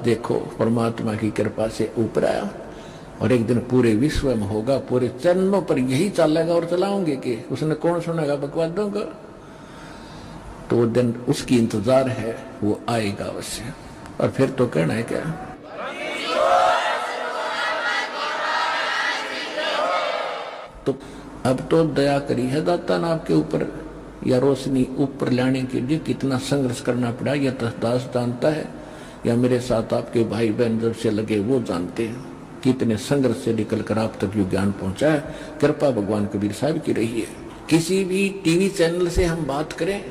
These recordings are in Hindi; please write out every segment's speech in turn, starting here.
देखो परमात्मा की कृपा से ऊपर आया और एक दिन पूरे विश्व में होगा, पूरे चरणों पर यही चलेगा और चलाओगे कि उसने कौन सुनेगा बकवादों का। तो वो दिन उसकी इंतजार है, वो आएगा अवश्य। और फिर तो कहना है क्या, तो अब तो दया करी है दाता ने आपके ऊपर, या रोशनी ऊपर लाने के लिए कितना संघर्ष करना पड़ा यह दास जानता है, या मेरे साथ आपके भाई बहन जब से लगे वो जानते हैं कितने संघर्ष से निकलकर आप तक ये ज्ञान पहुंचा है। कृपा भगवान कबीर साहब की रही है। किसी भी टीवी चैनल से हम बात करें,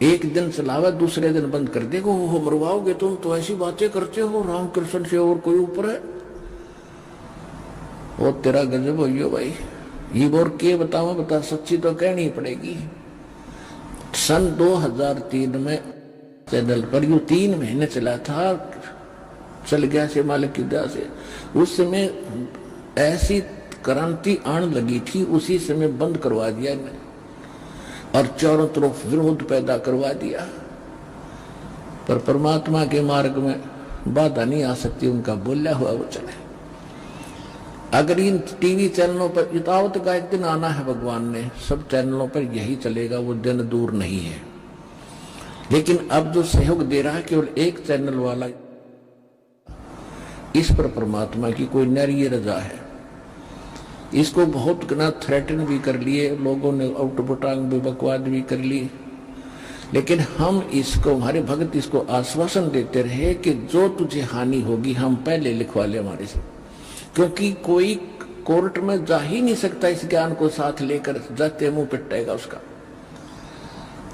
एक दिन चलावा दूसरे दिन बंद कर देगा, हो मरवाओगे तुम तो ऐसी बातें करते हो, रामकृष्ण से और कोई ऊपर है, वो तेरा गजब हो भाई। ये और के बताओ, बता सच्ची तो कहनी पड़ेगी। सन 2003 में चैनल पर यू 3 महीने चला था, चल गया से मालिक की दया से। उस समय ऐसी क्रांति आने लगी थी, उसी समय बंद करवा दिया इन्हें और चारों तरफ विरोध पैदा करवा दिया। पर परमात्मा के मार्ग में बाधा नहीं आ सकती, उनका बोला हुआ वो चले। अगर इन टीवी चैनलों पर इतावत का एक दिन आना है, भगवान ने सब चैनलों पर यही चलेगा, वो दिन दूर नहीं है। लेकिन अब जो सहयोग दे रहा है केवल एक चैनल वाला, इस पर परमात्मा की कोई नारी रजा है। इसको बहुत गना थ्रेटन भी कर लिए लोगों ने, आउटबुटांग भी बकवाद भी कर ली, लेकिन हम इसको, हमारे भक्त इसको आश्वासन देते रहे कि जो तुझे हानि होगी हम पहले लिखवा ले हमारे से, क्योंकि कोई कोर्ट में जा ही नहीं सकता इस ज्ञान को साथ लेकर, जाते मुंह पिटेगा उसका।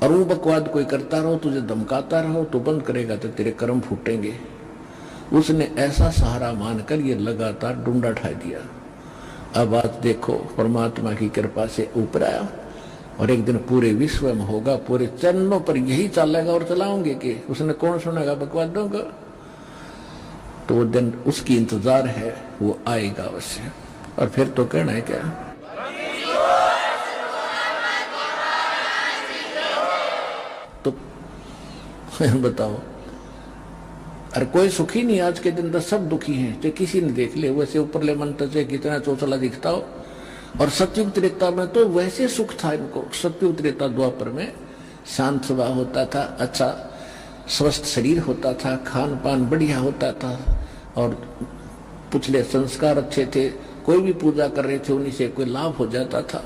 और वो बकवाद कोई करता रहो, तुझे धमकाता रहो तो बंद करेगा तो तेरे कर्म फूटेंगे। उसने ऐसा सहारा मानकर ये लगातार डूंडा उठा दिया। अब आज देखो परमात्मा की कृपा से ऊपर आया और एक दिन पूरे विश्व में होगा, पूरे चरणों पर यही चलेगा और चलाओगे कि उसने कौन सुनेगा बकवादों का। तो वो दिन उसकी इंतजार है, वो आएगा अवश्य। और फिर तो कहना है क्या, तो बताओ। अरे कोई सुखी नहीं आज के दिन, तो सब दुखी हैं, चाहे किसी ने देख ले। वैसे ऊपरले मंत्र से कितना चौचला दिखता हो, और सतयुग त्रेता में तो वैसे सुख था इनको। सतयुग त्रेता द्वापर में शांत स्वभाव होता था, अच्छा स्वस्थ शरीर होता था, खान पान बढ़िया होता था, और पिछले संस्कार अच्छे थे, कोई भी पूजा कर रहे थे उन्हीं से कोई लाभ हो जाता था।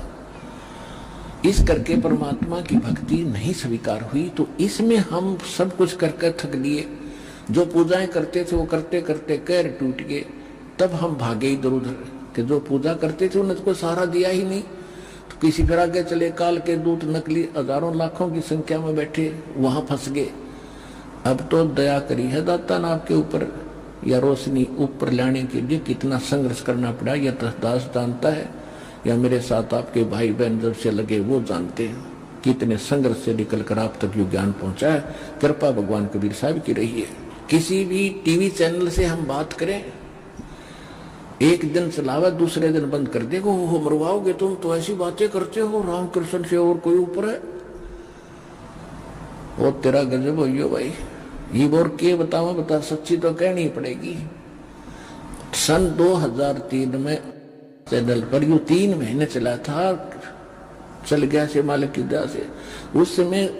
इस करके परमात्मा की भक्ति नहीं स्वीकार हुई। तो इसमें हम सब कुछ करके थक लिए, जो पूजाएं करते थे वो करते करते पैर टूट गए। तब हम भागे इधर उधर कि जो पूजा करते थे उन्हें तो कोई सहारा दिया ही नहीं, तो किसी फिर आगे चले। काल के दूत नकली हजारों लाखों की संख्या में बैठे, वहां फंस गए। अब तो दया करी है दाता ने आपके ऊपर, या रोशनी ऊपर लाने के लिए कितना संघर्ष करना पड़ा यह दास जानता है, या मेरे साथ आपके भाई बहन जब से लगे वो जानते हैं कितने संघर्ष से निकलकर आप तक ये ज्ञान पहुंचा है। कृपा भगवान कबीर साहब की रही है। किसी भी टीवी चैनल से हम बात करें, एक दिन चलावा दूसरे दिन बंद कर देगा, हो मरवाओगे तुम तो ऐसी बातें करते हो, रामकृष्ण से और कोई ऊपर है, वो तेरा गजब हो भाई। ये और के बताओ, बता सच्ची तो कहनी पड़ेगी। सन 2003 में चैनल पर यू 3 महीने चला था, चल गया से मालिक की दया से। उस समय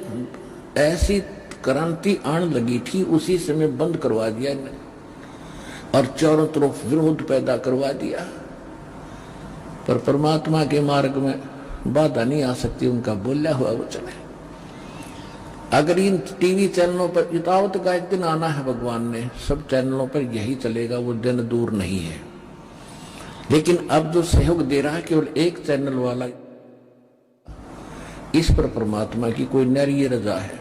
ऐसी क्रांति आने लगी थी, उसी समय बंद करवा दिया इन्हें और चारों तरफ विरोध पैदा करवा दिया। पर परमात्मा के मार्ग में बाधा नहीं आ सकती, उनका बोला हुआ वो चले। अगर इन टीवी चैनलों पर इतावत का एक दिन आना है, भगवान ने सब चैनलों पर यही चलेगा, वो दिन दूर नहीं है। लेकिन अब जो सहयोग दे रहा है केवल एक चैनल वाला, इस पर परमात्मा की कोई नारी रजा है।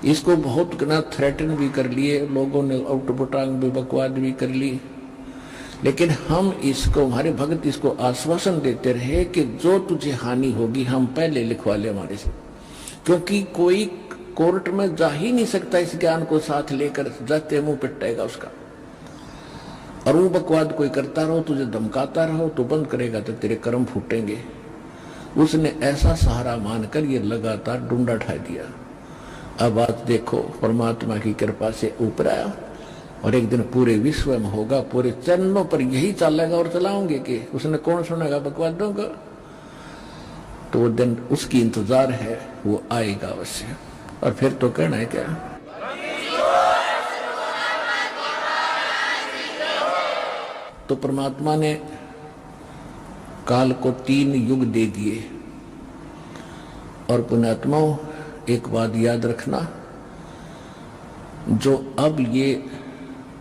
इसको बहुत गना थ्रेटन भी कर लिए लोगों ने, आउटबुटांग भी बकवाद भी कर ली, लेकिन हम इसको, हमारे भक्त इसको आश्वासन देते रहे कि जो तुझे हानि होगी हम पहले लिखवा ले हमारे से, क्योंकि कोई कोर्ट में जा ही नहीं सकता इस ज्ञान को साथ लेकर, जाते मुंह पिटेगा उसका। और वो बकवाद कोई करता रहो, तुझे धमकाता रहो तो बंद करेगा तो तेरे कर्म फूटेंगे। उसने ऐसा सहारा मानकर ये लगातार डूंडा उठा दिया। अब आज देखो परमात्मा की कृपा से ऊपर आया और एक दिन पूरे विश्व में होगा, पूरे चरणों पर यही चलेगा और चलाओगे कि उसने कौन सुनेगा बकवादों का। तो वो दिन उसकी इंतजार है, वो आएगा अवश्य। और फिर तो कहना है क्या, तो परमात्मा ने काल को 3 युग दे दिए। और पुण्यात्माओं एक बात याद रखना, जो अब ये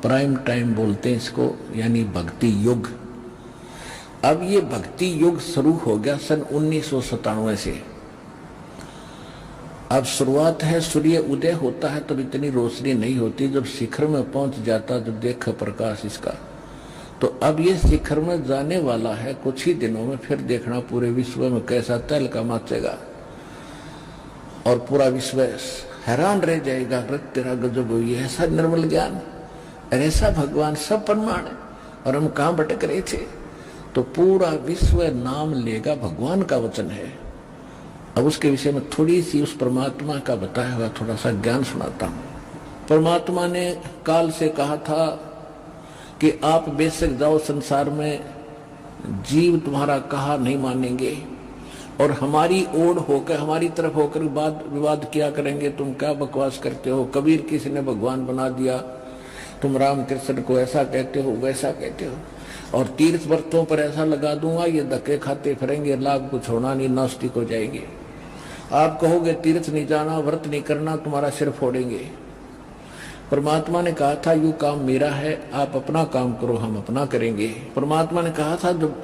प्राइम टाइम बोलते हैं इसको, यानी भक्ति युग, अब ये भक्ति युग शुरू हो गया सन 1997 से। अब शुरुआत है, सूर्य उदय होता है तब इतनी रोशनी नहीं होती, जब शिखर में पहुंच जाता, जब देखा प्रकाश इसका, तो अब ये शिखर में जाने वाला है कुछ ही दिनों में। फिर देखना पूरे विश्व में कैसा तहलका मचेगा और पूरा विश्व हैरान रह जाएगा, तेरा गजब हुई है, ऐसा निर्मल ज्ञान, ऐसा भगवान, सब प्रमाण है, और हम कहां भटक रहे थे। तो पूरा विश्व नाम लेगा, भगवान का वचन है। अब उसके विषय में थोड़ी सी उस परमात्मा का बताया हुआ थोड़ा सा ज्ञान सुनाता हूं। परमात्मा ने काल से कहा था कि आप बेशक जाओ संसार में, जीव तुम्हारा कहा नहीं मानेंगे और हमारी ओर होकर, हमारी तरफ होकर वाद विवाद किया करेंगे, तुम क्या बकवास करते हो, कबीर किसी ने भगवान बना दिया, तुम राम कृष्ण को ऐसा कहते हो वैसा कहते हो, और तीर्थ व्रतों पर ऐसा लगा दूंगा, ये धक्के खाते फिरेंगे, लाभ कुछ होना नहीं, नास्तिक हो जाएंगे। आप कहोगे तीर्थ नहीं जाना, व्रत नहीं करना, तुम्हारा सिर फोड़ेंगे। परमात्मा ने कहा था यू काम मेरा है, आप अपना काम करो, हम अपना करेंगे। परमात्मा ने कहा था जब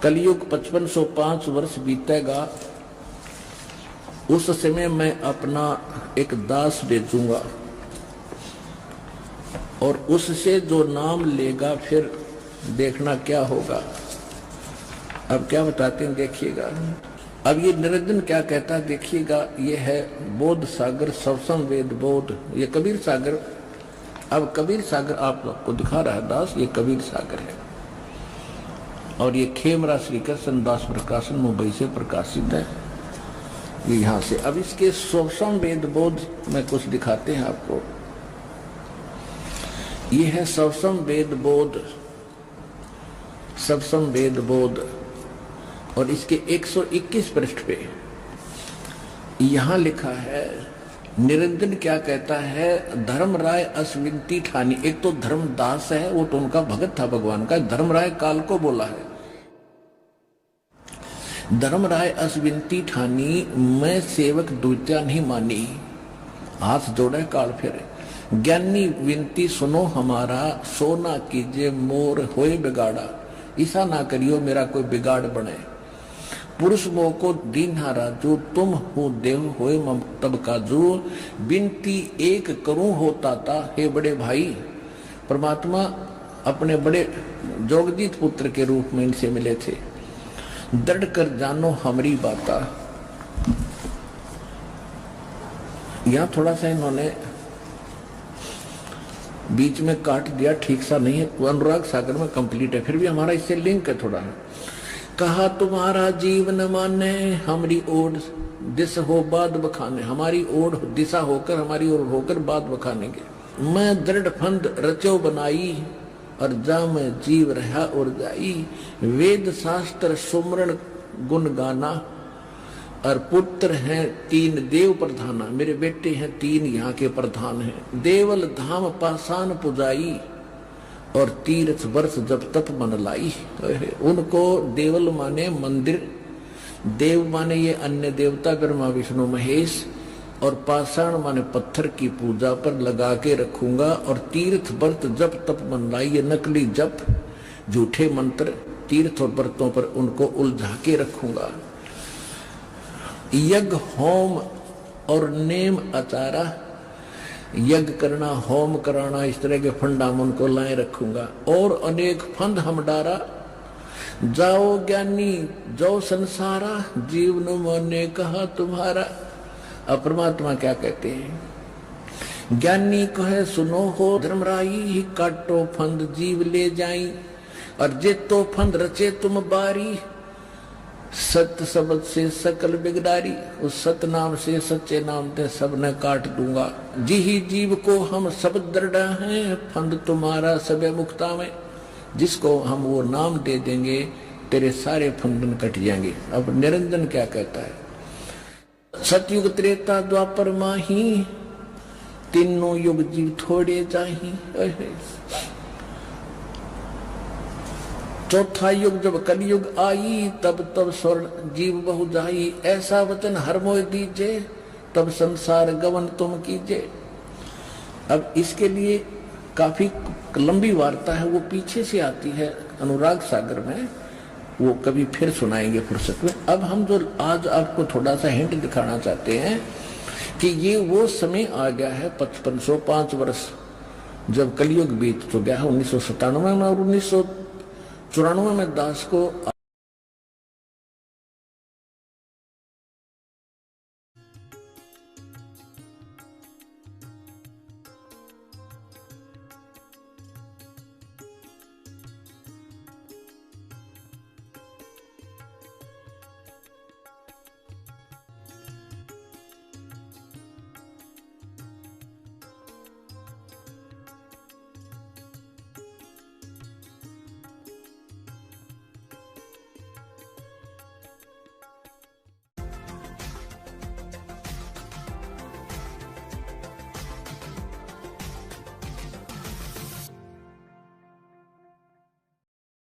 कलयुग 5505 वर्ष बीतेगा, उस समय मैं अपना एक दास भेजूंगा और उससे जो नाम लेगा फिर देखना क्या होगा। अब क्या बताते हैं देखिएगा। अब ये निरंजन क्या कहता है देखिएगा, ये है बोध सागर सवसम वेद बोध, ये कबीर सागर। अब कबीर सागर आपको दिखा रहा है दास, ये कबीर सागर है और ये खेमरा श्री कृष्ण दास प्रकाशन मुंबई से प्रकाशित है, ये यहाँ से। अब इसके सवसम वेद बोध में कुछ दिखाते हैं आपको। ये है सवसम वेद बोध, सवसम वेद बोध, और इसके 121 पृष्ठ पे यहां लिखा है निरंजन क्या कहता है, धर्मराय अश्विंती ठानी। एक तो धर्मदास है, वो तो उनका भगत था भगवान का, धर्मराय काल को बोला है, धर्मराय अश्विंती ठानी, मैं सेवक द्वितीय नहीं मानी, हाथ जोड़े काल फेरे, ज्ञानी विनती सुनो हमारा, सोना कीजिए मोर होए बिगाड़ा, ऐसा ना करियो मेरा कोई बिगाड़ बने, पुरुष मोह को दीन्हा राजू, तुम हो देव होए मम तब काजू, बिनती एक करूं होता था हे बड़े भाई। परमात्मा अपने बड़े जोगजीत पुत्र के रूप में इनसे मिले थे। दृढ़ कर जानो हमारी बाता, यहां थोड़ा सा इन्होंने बीच में काट दिया, ठीक सा नहीं है, अनुराग सागर में कंप्लीट है, फिर भी हमारा इससे लिंक है थोड़ा। कहा तुम्हारा जीवन माने, हमारी ओर दिस हो बाद बखाने, हमारी ओर दिशा होकर, हमारी ओर होकर बाद बखानेंगे। मैं दृढ़ फंद रचो बनाई, और जा मैं जीव रहा और जाई, वेद शास्त्र सुमरण गुण गाना, और पुत्र हैं 3 देव प्रधाना, मेरे बेटे हैं 3 यहाँ के प्रधान हैं, देवल धाम पासान पुजाई, और तीर्थ वर्ष जब तप मन लाई। उनको देवल माने मंदिर, देव माने ये अन्य देवता ब्रह्मा विष्णु महेश, और पाषाण माने पत्थर की पूजा पर लगा के रखूंगा, और तीर्थ व्रत जप तप मन लाई, ये नकली जप झूठे मंत्र तीर्थ और व्रतों पर उनको उलझा के रखूंगा। यज्ञ होम और नेम आचारा, यज्ञ करना होम कराना इस तरह के फंडा मन को लाए रखूंगा, और अनेक फंद हम डारा, जाओ ज्ञानी जो संसारा, जीवन माने कहा तुम्हारा। अब परमात्मा क्या कहते हैं, ज्ञानी कहे सुनो हो धर्मराई, काटो फंद जीव ले जाई, और जे तो फंद रचे तुम बारी, सत्य शब्द से सकल बिगड़ारी, उस सत्य नाम से सच्चे नाम ते सब न काट दूंगा। जिही जीव को हम सब दृढ़ हैं, फंद तुम्हारा सब मुक्ता में। जिसको हम वो नाम दे देंगे तेरे सारे फंदन कट जाएंगे। अब निरंजन क्या कहता है, सतयुग त्रेता द्वापर माही, तीनों युग जीव थोड़े जाही। चौथा युग जब कलयुग आई, तब तब स्वर्ण जीव बहु जाई। ऐसा वचन हर मोह दीजिए, तब संसार गवन तुम कीजिए। अब इसके लिए काफी लंबी वार्ता है, वो पीछे से आती है अनुराग सागर में, वो कभी फिर सुनाएंगे फुर्सत में। अब हम जो आज आपको थोड़ा सा हिंट दिखाना चाहते हैं कि ये वो समय आ गया है 5505 वर्ष जब कलयुग बीत तो गया है 1997 में, और 1994 में दास को